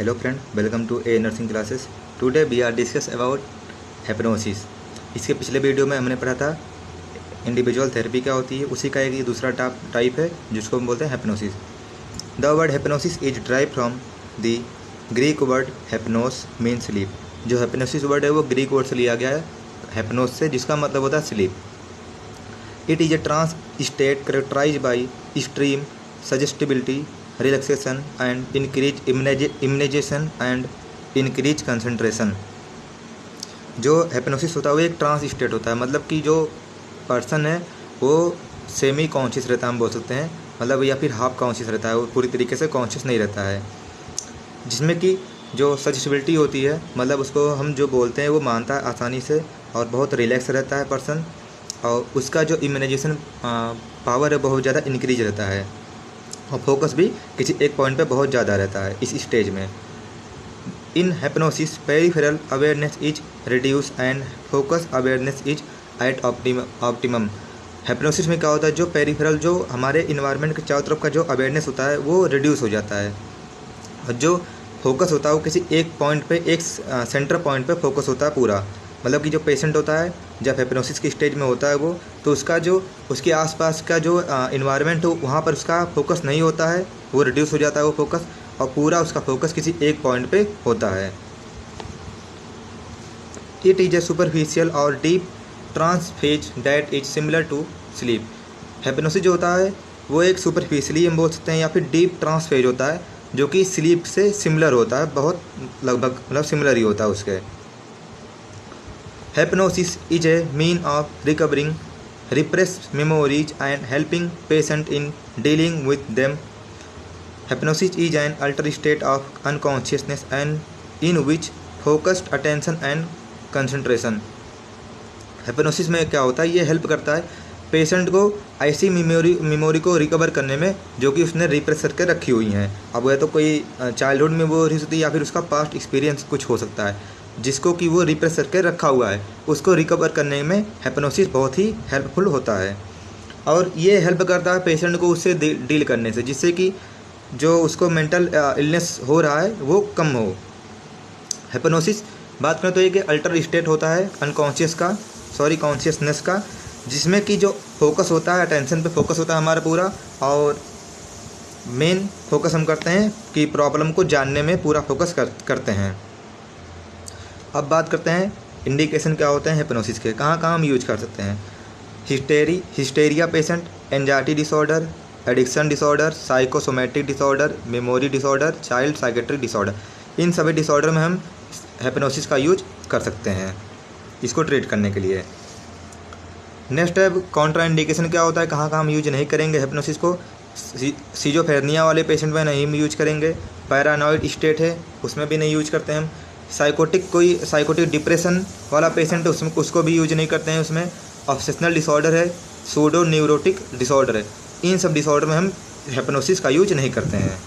Hello friend, welcome to A Nursing Classes. Today we are discuss about hypnosis. इसके पिछले video में हमने पढ़ा था इंडिविजुअल थेरेपी क्या होती है, उसी का एक ये दूसरा टाइप है जिसको हम बोलते हैं hypnosis. The word hypnosis is derived from the Greek word hypnos means sleep. जो hypnosis वर्ड है वो ग्रीक वर्ड से लिया गया है hypnos से, जिसका मतलब होता है sleep. It is a trance state characterized by extreme suggestibility, relaxation and increased imagination and increased concentration. जो hypnosis होता है वो एक ट्रांस स्टेट होता है, मतलब कि जो पर्सन है वो सेमी कॉन्शियस रहता है, हम बोल सकते हैं, मतलब या फिर हाफ कॉन्शियस रहता है, वो पूरी तरीके से कॉन्शियस नहीं रहता है, जिसमें कि जो सजेस्टिबिलिटी होती है, मतलब उसको हम जो बोलते हैं वो मानता है आसानी से और बहुत रिलैक्स रहता है पर्सन, और उसका जो इमेजिनेशन पावर है बहुत ज़्यादा इंक्रीज रहता है, और फोकस भी किसी एक पॉइंट पे बहुत ज़्यादा रहता है इस स्टेज में. In hypnosis peripheral awareness is reduce and focus awareness is at optimum. hypnosis में क्या होता है, जो पेरिफेरल जो हमारे इन्वायरमेंट के चारों तरफ का जो अवेयरनेस होता है वो रिड्यूस हो जाता है, और जो फोकस होता है वो किसी एक पॉइंट पे, एक सेंटर पॉइंट पे फोकस होता है पूरा. मतलब कि जो पेशेंट होता है जब hypnosis की स्टेज में होता है वो, तो उसका जो उसके आसपास का जो इन्वायरमेंट हो वहाँ पर उसका फोकस नहीं होता है, वो रिड्यूस हो जाता है वो फोकस, और पूरा उसका फोकस किसी एक पॉइंट पे होता है. इट इज़ ए सुपरफिशियल और deep trance phase that is similar to sleep. hypnosis जो होता है वो एक सुपरफिशियली हम बोल सकते हैं या फिर डीप ट्रांस फेज होता है, जो कि स्लीप से सिमिलर होता है, बहुत लगभग मतलब सिमिलर ही होता है उसके. Hypnosis is a mean of recovering repressed memories and helping patient in dealing with them. Hypnosis is an altered state of unconsciousness and in which focused attention and concentration. Hypnosis में क्या होता है, ये help करता है patient को ऐसी memory को रिकवर करने में जो कि उसने रिप्रेस करके रखी हुई हैं. अब वह तो कोई चाइल्डहुड में वो रही सकती है या फिर उसका पास्ट एक्सपीरियंस कुछ हो सकता है जिसको कि वो रिप्रेस करके रखा हुआ है, उसको रिकवर करने में hypnosis बहुत ही हेल्पफुल होता है. और ये हेल्प करता है पेशेंट को उससे डील करने से, जिससे कि जो उसको मेंटल इलनेस हो रहा है वो कम हो. hypnosis बात करें तो एक अल्टर स्टेट होता है कॉन्शियसनेस का, जिसमें कि जो फोकस होता है, अटेंशन पे फोकस होता है हमारा पूरा, और मेन फोकस हम करते हैं कि प्रॉब्लम को जानने में पूरा फोकस करते हैं. अब बात करते हैं इंडिकेशन क्या होते हैं hypnosis के, कहाँ कहाँ हम यूज कर सकते हैं. Hysteria patient, anxiety disorder, addiction disorder, psychosomatic disorder, memory disorder, child psychiatric disorder, इन सभी डिसऑर्डर में हम hypnosis का यूज कर सकते हैं इसको ट्रीट करने के लिए. नेक्स्ट है कॉन्ट्रा इंडिकेशन क्या होता है, कहाँ कहाँ हम यूज नहीं करेंगे hypnosis को. सीजोफ्रेनिया वाले पेशेंट में नहीं यूज करेंगे, पैरानॉइड स्टेट है उसमें भी नहीं यूज करते हैं हम, साइकोटिक डिप्रेशन वाला पेशेंट है उसमें उसको भी यूज नहीं करते हैं उसमें, ऑब्सेशनल डिसऑर्डर है, सूडो न्यूरोटिक डिसऑर्डर है, इन सब डिसऑर्डर में हम hypnosis का यूज नहीं करते हैं.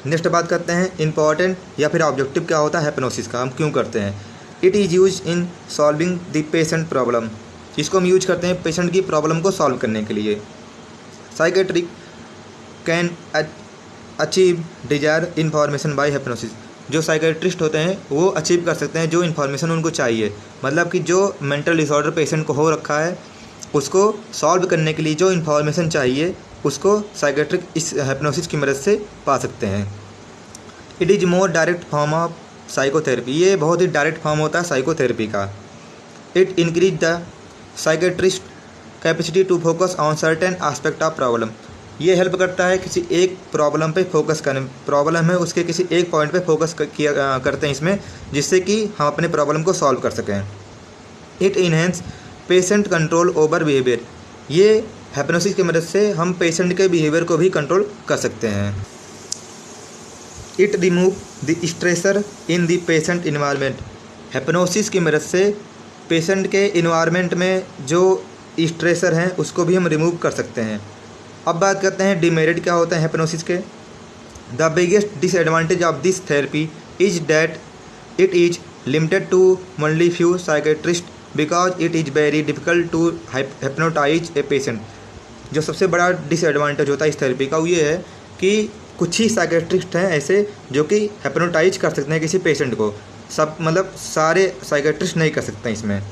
नेक्स्ट बात करते हैं इंपॉर्टेंट या फिर ऑब्जेक्टिव क्या होता है hypnosis का, हम क्यों करते हैं. It is use in solving the patient problem. इसको हम यूज करते हैं पेशेंट की प्रॉब्लम को सॉल्व करने के लिए. Psychiatric can achieve desire information by hypnosis. जो साइकेट्रिस्ट होते हैं वो अचीव कर सकते हैं जो इन्फॉर्मेशन उनको चाहिए, मतलब कि जो मेंटल डिसऑर्डर पेशेंट को हो रखा है उसको सॉल्व करने के लिए जो इन्फॉर्मेशन चाहिए उसको साइकेट्रिक इस hypnosis की मदद से पा सकते हैं. It is more direct form of psychotherapy. ये बहुत ही डायरेक्ट फॉर्म होता है साइकोथेरेपी का. It increase the psychiatrist capacity to focus on certain aspect of problem. ये हेल्प करता है किसी एक प्रॉब्लम पे फोकस करने, प्रॉब्लम है उसके किसी एक पॉइंट पे फोकस करते हैं इसमें, जिससे कि हम अपने प्रॉब्लम को सॉल्व कर सकें. It enhance patient control over behaviour. ये hypnosis की मदद से हम पेशेंट के बिहेवियर को भी कंट्रोल कर सकते हैं. It remove the stressor in the patient environment. hypnosis की मदद से पेशेंट के इन्वायरमेंट में जो स्ट्रेसर हैं उसको भी हम रिमूव कर सकते हैं. अब बात करते हैं डिमेरिट क्या होता है hypnosis के. The biggest disadvantage of this therapy is that it is limited to only few psychiatrist because it is very difficult to hypnotize a patient. जो सबसे बड़ा डिसएडवांटेज होता है इस थेरेपी का वो ये है कि कुछ ही साइकेट्रिस्ट हैं ऐसे जो कि हिप्नोटाइज कर सकते हैं किसी पेशेंट को, सब मतलब सारे साइकेट्रिस्ट नहीं कर सकते हैं इसमें।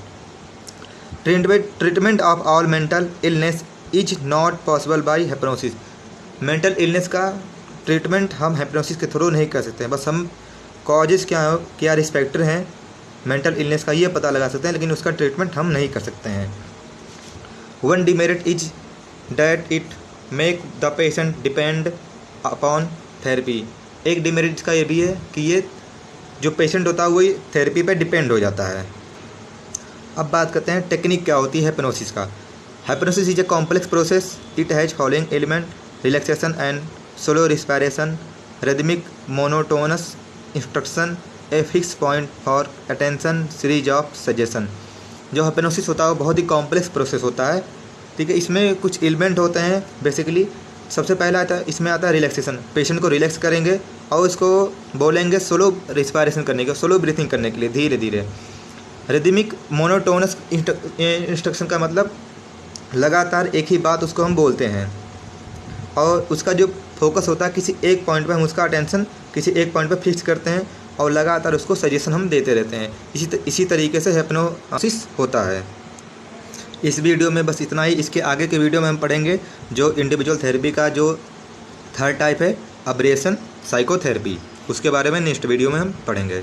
Treatment of all mental illness is not possible by hypnosis. Mental illness का ट्रीटमेंट हम हिप्नोसिस के थ्रू नहीं कर सकते हैं, बस हम कॉजेज़ क्या रिस्पेक्टर हैं मेंटल इलनेस का ये पता लगा सकते हैं, लेकिन उसका ट्रीटमेंट हम नहीं कर सकते हैं। One demerit is that it make the patient depend upon therapy. एक डिमेरिट का ये भी है कि ये जो पेशेंट होता है वही थेरेपी पे डिपेंड हो जाता है। अब बात करते हैं टेक्निक क्या होती है हिप्नोसिस का। Hypnosis is a complex process, it has following element: relaxation and slow respiration, rhythmic monotonous instruction, a fix point for attention, series of suggestion. जो हिप्नोसिस होता है वो बहुत ही कॉम्प्लेक्स प्रोसेस होता है, ठीक है। इसमें कुछ एलिमेंट होते हैं बेसिकली। सबसे पहला आता है, इसमें आता है रिलैक्सेशन। पेशेंट को रिलैक्स करेंगे और उसको बोलेंगे स्लो रिस्पायरेशन करने के, स्लो ब्रीथिंग करने के लिए, धीरे धीरे। रिदमिक मोनोटोनस इंस्ट्रक्शन का मतलब लगातार एक ही बात उसको हम बोलते हैं और उसका जो फोकस होता है किसी एक पॉइंट पर, हम उसका अटेंशन किसी एक पॉइंट पर फिक्स करते हैं और लगातार उसको सजेशन हम देते रहते हैं। इसी तरीके से हिप्नोसिस होता है। इस वीडियो में बस इतना ही। इसके आगे के वीडियो में हम पढ़ेंगे जो इंडिविजुअल थेरेपी का जो थर्ड टाइप है, अब्रेशन साइकोथेरेपी, उसके बारे में नेक्स्ट वीडियो में हम पढ़ेंगे।